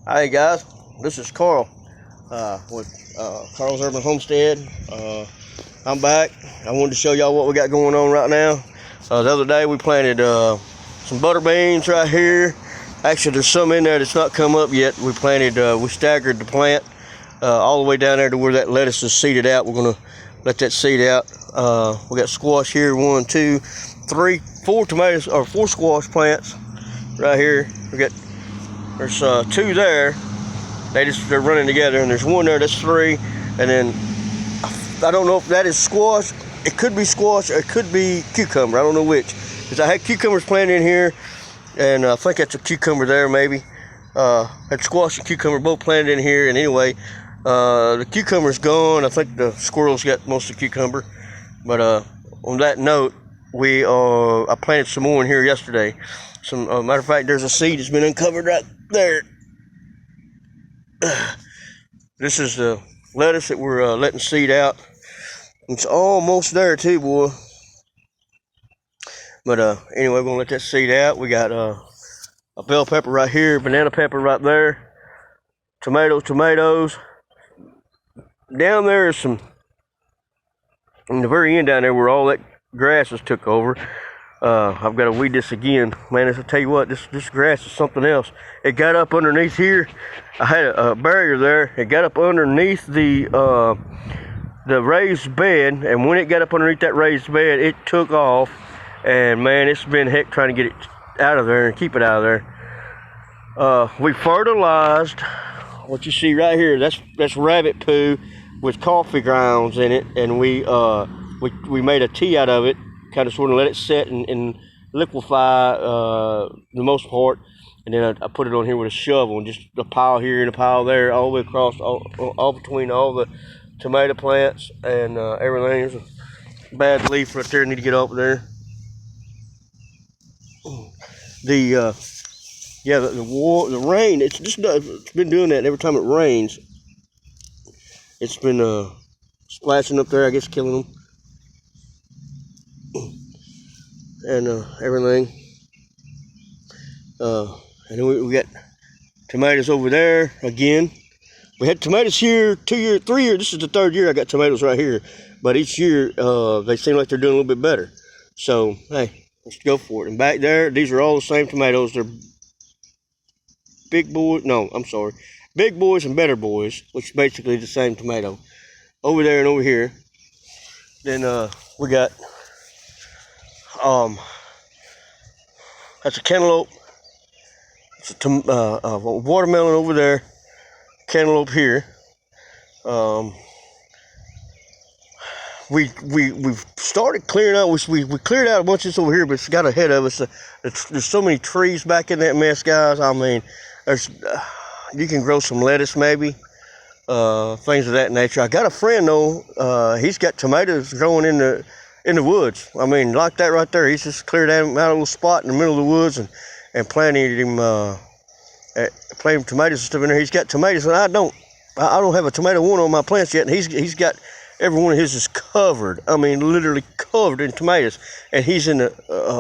Hi guys, this is Carl with Carl's Urban Homestead. I'm back. I wanted to show y'all what we got going on right now. The other day we planted some butter beans right here. Actually, there's some in there that's not come up yet. We staggered the plant all the way down there to where that lettuce is seeded out. We're gonna let that seed out. We got squash here, 1, 2, 3, 4 tomatoes or 4 squash plants right here. There's 2 there. They're running together, and there's 1 there. That's 3, and then I don't know if that is squash. It could be squash, or it could be cucumber. I don't know which, because I had cucumbers planted in here, and I think that's a cucumber there maybe. Had squash and cucumber both planted in here, and anyway, the cucumber's gone. I think the squirrels got most of the cucumber. But on that note, I planted some more in here yesterday. Matter of fact, there's a seed that's been uncovered right there. This is the lettuce that we're letting seed out. It's almost there too, boy. But anyway, we're gonna let that seed out. We got a bell pepper right here, banana pepper right there, tomatoes. Down there is some, in the very end down there where all that grass is took over. I've got to weed this again, man. I'll tell you what, this grass is something else. It got up underneath here. I had a barrier there. It got up underneath the raised bed, and when it got up underneath that raised bed, it took off. And man, it's been heck trying to get it out of there and keep it out of there. We fertilized. What you see right here, that's rabbit poo with coffee grounds in it, and we made a tea out of it. Kind of sort of let it set and liquefy the most part, and then I put it on here with a shovel, and just a pile here and a pile there, all the way across, all between all the tomato plants and everything. There's a bad leaf right there, I need to get off there. The rain, it's been doing that every time it rains. It's been splashing up there, I guess, killing them. And everything. And then we got tomatoes over there again. We had tomatoes here 2 years, 3 years. This is the 3rd year I got tomatoes right here. But each year they seem like they're doing a little bit better. So hey, let's go for it. And back there, these are all the same tomatoes. They're big boys and better boys, which is basically the same tomato. Over there and over here. Then we got that's a cantaloupe. It's a watermelon over there. Cantaloupe here. We've started clearing out. We cleared out a bunch of this over here, but it's got ahead of us. There's so many trees back in that mess, guys. I mean, you can grow some lettuce maybe, things of that nature. I got a friend though. He's got tomatoes growing in the woods. I mean, like that right there. He's just cleared out a little spot in the middle of the woods and planted tomatoes and stuff in there. He's got tomatoes, and I don't have a tomato one on my plants yet. And he's got every one of his is covered. I mean, literally covered in tomatoes. And he's in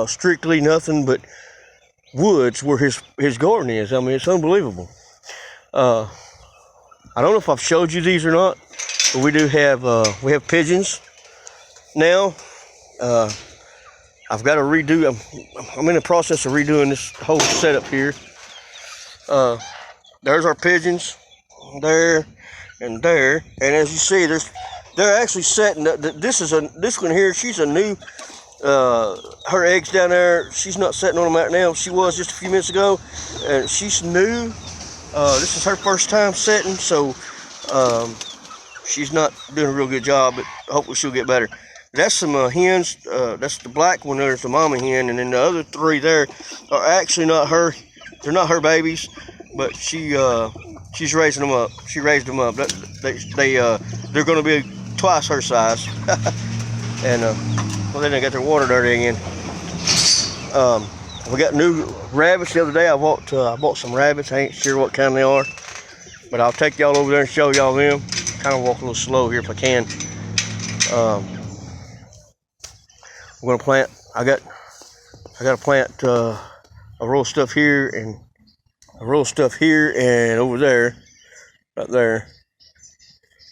strictly nothing but woods where his garden is. I mean, it's unbelievable. I don't know if I've showed you these or not, but we have pigeons now. I've got to redo. I'm in the process of redoing this whole setup here. There's our pigeons, there and there, and as you see, they're actually setting. This one here. She's a new. Her eggs down there. She's not setting on them right now. She was just a few minutes ago, and she's new. This is her first time setting, so she's not doing a real good job, but hopefully she'll get better. That's some hens. That's the black one. There's the mama hen, and then the other 3 there are actually not her. They're not her babies, but she's raising them up. She raised them up. They're going to be twice her size. And well, then they got their water dirty again. We got new rabbits the other day. I bought some rabbits. I ain't sure what kind they are, but I'll take y'all over there and show y'all them. Kind of walk a little slow here if I can. I'm gonna plant. I got to plant a row of stuff here and a row of stuff here and over there, right there,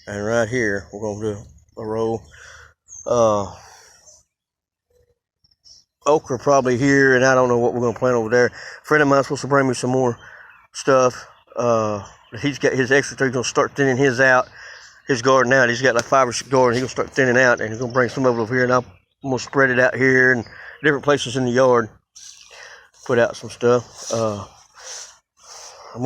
and right here. We're gonna do a row. Okra probably here, and I don't know what we're gonna plant over there. A friend of mine's supposed to bring me some more stuff. He's got his extra tree. He's gonna start thinning his out, his garden out. He's got like 5 or 6 gardens. He's gonna start thinning out, and he's gonna bring some of it over here, and I'm gonna spread it out here and different places in the yard. Put out some stuff. I'm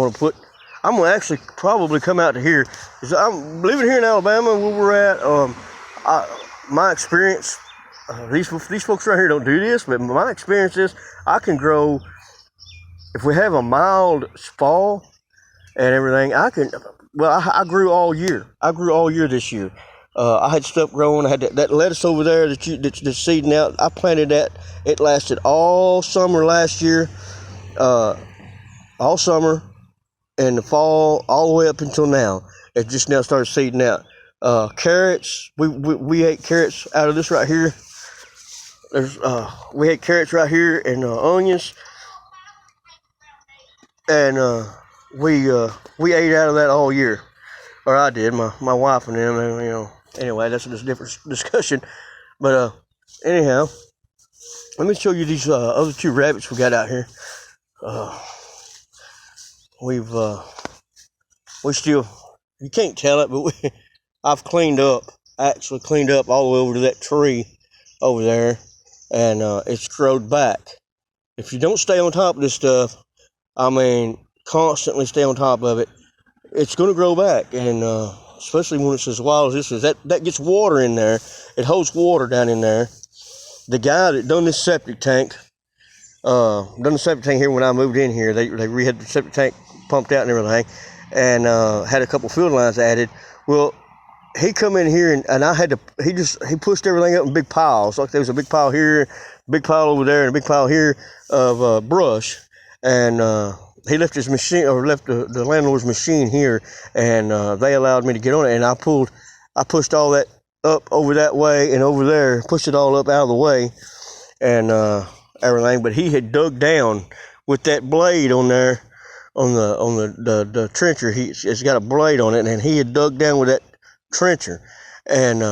gonna actually probably come out to here, because I'm living here in Alabama where we're at. My experience, these folks right here don't do this, but my experience is I can grow, if we have a mild fall and everything, I grew all year. I grew all year this year. I had stuff growing. I had that lettuce over there that's seeding out. I planted that. It lasted all summer last year, all summer, and the fall, all the way up until now. It just now started seeding out. Carrots. We ate carrots out of this right here. We had carrots right here and onions, and we ate out of that all year, or I did. My wife and them, and, Anyway, that's a different discussion. But anyhow, let me show you these other 2 rabbits we got out here. We still, you can't tell it, but I've actually cleaned up all the way over to that tree over there, and it's growed back. If you don't stay on top of this stuff, constantly stay on top of it, it's going to grow back, and especially when it's as wild as this is. That gets water in there. It holds water down in there. The guy that done this septic tank, here when I moved in here, they had the septic tank pumped out and everything, and had a couple field lines added. Well, he come in here and I had to, he pushed everything up in big piles. Like there was a big pile here, a big pile over there, and a big pile here of brush, and he left his machine, or left the landlord's machine here, and they allowed me to get on it, and I pushed all that up over that way and over there, pushed it all up out of the way, and everything. But he had dug down with that blade on there, on the trencher. It's got a blade on it, and he had dug down with that trencher, and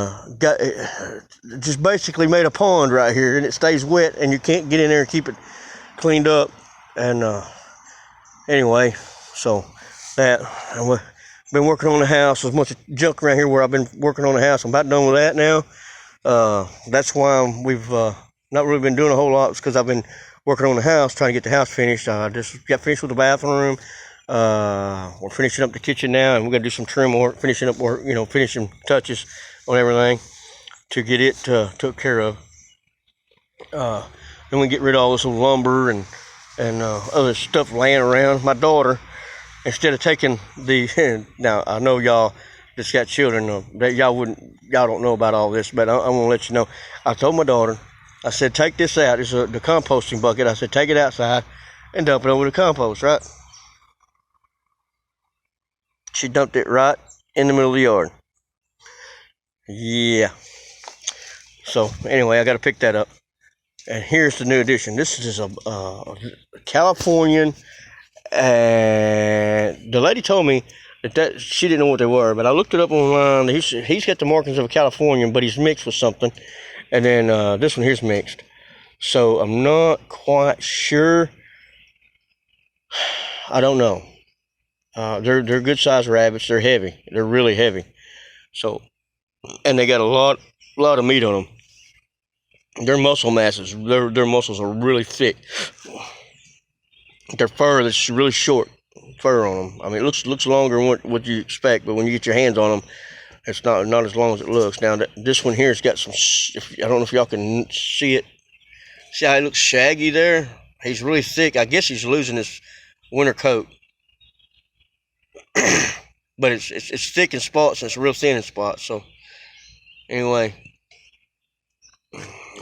just basically made a pond right here, and it stays wet, and you can't get in there and keep it cleaned up, and anyway, so that, I've been working on the house. There's a bunch of junk around here where I've been working on the house. I'm about done with that now. That's why we've not really been doing a whole lot. It's because I've been working on the house, trying to get the house finished. I just got finished with the bathroom. We're finishing up the kitchen now, and we're gonna do some trim work, finishing touches on everything to get it took care of. Then we get rid of all this old lumber and other stuff laying around. My daughter, instead of taking now I know y'all that's got children, y'all don't know about all this, but I'm gonna let you know. I told my daughter, I said, take this out. It's the composting bucket. I said, take it outside and dump it over the compost, right? She dumped it right in the middle of the yard. Yeah. So anyway, I got to pick that up. And here's the new addition. This is a Californian, and the lady told me that she didn't know what they were, but I looked it up online. He's got the markings of a Californian, but he's mixed with something. And then this one here's mixed. So I'm not quite sure. I don't know. They're good sized rabbits. They're heavy. They're really heavy. So, and they got a lot of meat on them. Their muscle masses, their muscles are really thick. Their fur is really short fur on them. I mean, it looks longer than what you expect, but when you get your hands on them, it's not as long as it looks. Now, this one here has got some, I don't know if y'all can see it. See how he looks shaggy there? He's really thick. I guess he's losing his winter coat. But it's thick in spots, and it's real thin in spots. So, anyway,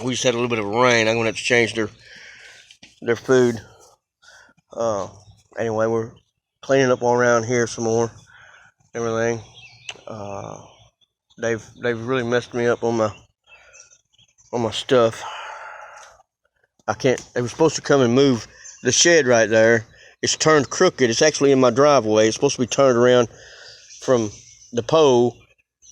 we just had a little bit of rain. I'm going to have to change their food. Anyway, we're cleaning up all around here some more. Everything. They've really messed me up on my stuff. I can't. They were supposed to come and move the shed right there, it's turned crooked. It's actually in my driveway. It's supposed to be turned around from the pole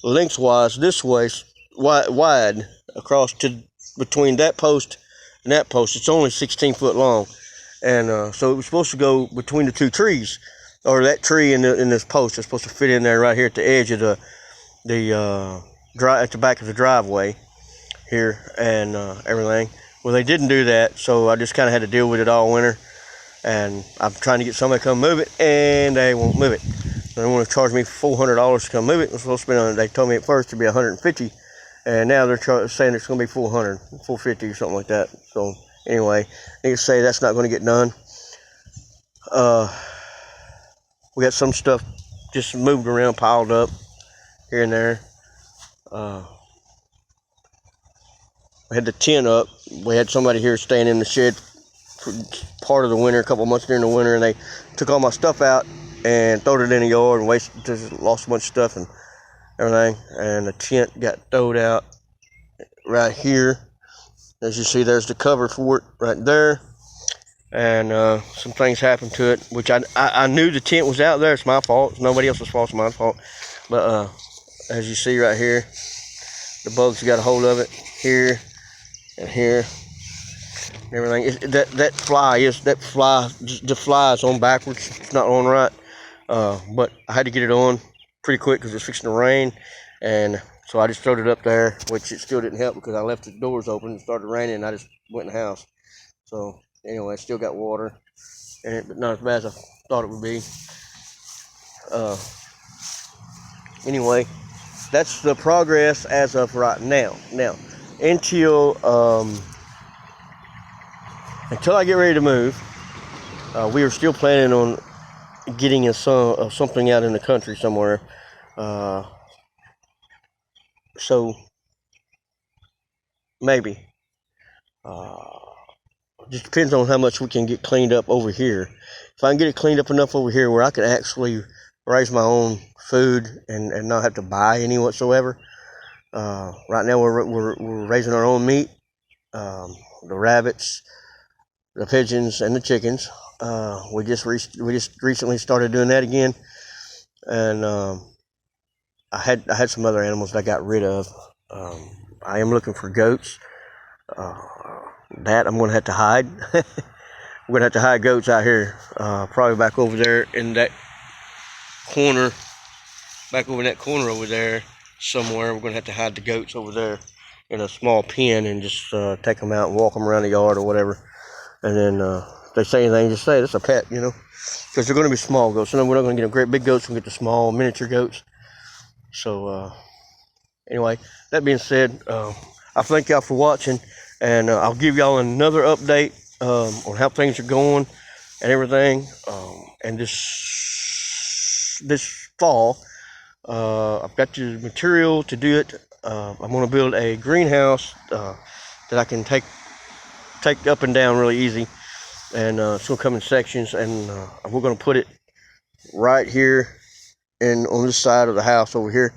lengthwise this way, wide across to between that post and that post. It's only 16 foot long, and so it was supposed to go between the two trees, or that tree and this post. It's supposed to fit in there right here at the edge of the at the back of the driveway here, and everything. Well, they didn't do that, so I just kind of had to deal with it all winter, and I'm trying to get somebody to come move it, and they won't move it. They want to charge me $400 to come move it. It was supposed to be they told me at first to be $150, and now they're saying it's going to be $450 or something like that. So anyway, they say that's not going to get done. We got some stuff just moved around, piled up here and there. We had the tent up. We had somebody here staying in the shed for part of the winter, a couple of months during the winter, and they took all my stuff out and throwed it in the yard and just lost a bunch of stuff and everything. And the tent got thrown out right here. As you see, there's the cover for it right there. And some things happened to it, which I knew the tent was out there. It's my fault. It's nobody else's fault. It's my fault. But as you see right here, the bugs got a hold of it here and here and everything. The fly is on backwards. It's not on right. But I had to get it on pretty quick because it's fixing to rain, and so I just throwed it up there, which it still didn't help because I left the doors open. It started raining, and I just went in the house. So anyway, it still got water in it, but not as bad as I thought it would be. Anyway, that's the progress as of right now. Now, until I get ready to move, we are still planning on getting something out in the country somewhere. So maybe. Just depends on how much we can get cleaned up over here. If I can get it cleaned up enough over here where I can actually raise my own food and not have to buy any whatsoever. Right now we're raising our own meat. The rabbits, the pigeons, and the chickens. We just recently started doing that again, and I had some other animals that I got rid of. I am looking for goats. That I'm going to have to hide. We're going to have to hide goats out here, probably back over there in that corner, over there somewhere. We're going to have to hide the goats over there in a small pen and just take them out and walk them around the yard or whatever. And then if they say anything, just say it's a pet, because they're going to be small goats. So we're not going to get them great big goats. We're going to get the small miniature goats. So anyway, that being said, I thank y'all for watching. And I'll give y'all another update on how things are going and everything. And this fall, I've got the material to do it. I'm going to build a greenhouse that I can take up and down really easy. And it's going to come in sections. And we're going to put it right here on this side of the house over here,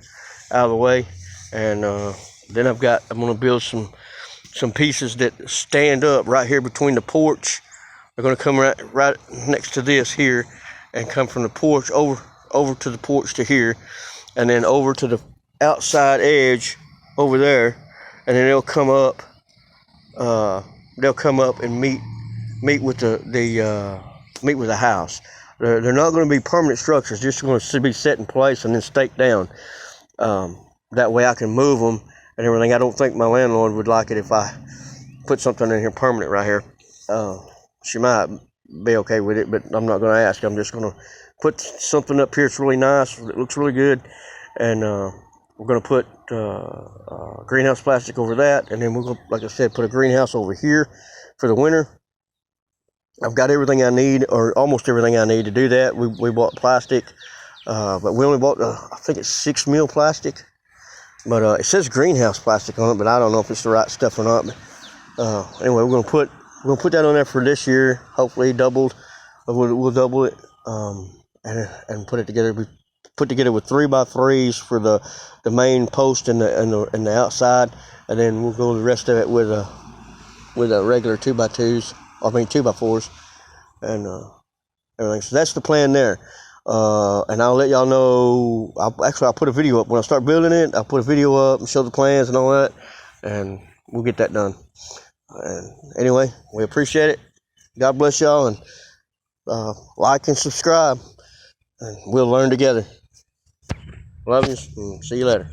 out of the way. And then I'm going to build some pieces that stand up right here between the porch. They're going to come right next to this here and come from the porch over to the porch to here, and then over to the outside edge over there, and then they'll come up and meet with the house. They're not going to be permanent structures, just going to be set in place and then staked down. That way I can move them and everything. I don't think my landlord would like it if I put something in here permanent right here. She might be okay with it, but I'm not going to ask. I'm just going to put something up here. It's really nice. It looks really good. And we're going to put greenhouse plastic over that. And then we're going to, like I said, put a greenhouse over here for the winter. I've got everything I need, or almost everything I need to do that. We bought plastic, but we only bought, I think it's 6 mil plastic. But it says greenhouse plastic on it, but I don't know if it's the right stuff or not. But anyway, we're gonna put that on there for this year. Hopefully doubled. We'll double it and put it together. We put together with 3x3s for the main post and the outside, and then we'll go the rest of it with a regular 2x2s. I mean 2x4s, and everything. So that's the plan there. And I'll let y'all know. I'll put a video up when I start building it. I'll put a video up and show the plans and all that, and we'll get that done. And anyway, we appreciate it. God bless y'all, and like and subscribe, and we'll learn together. Love you, and see you later.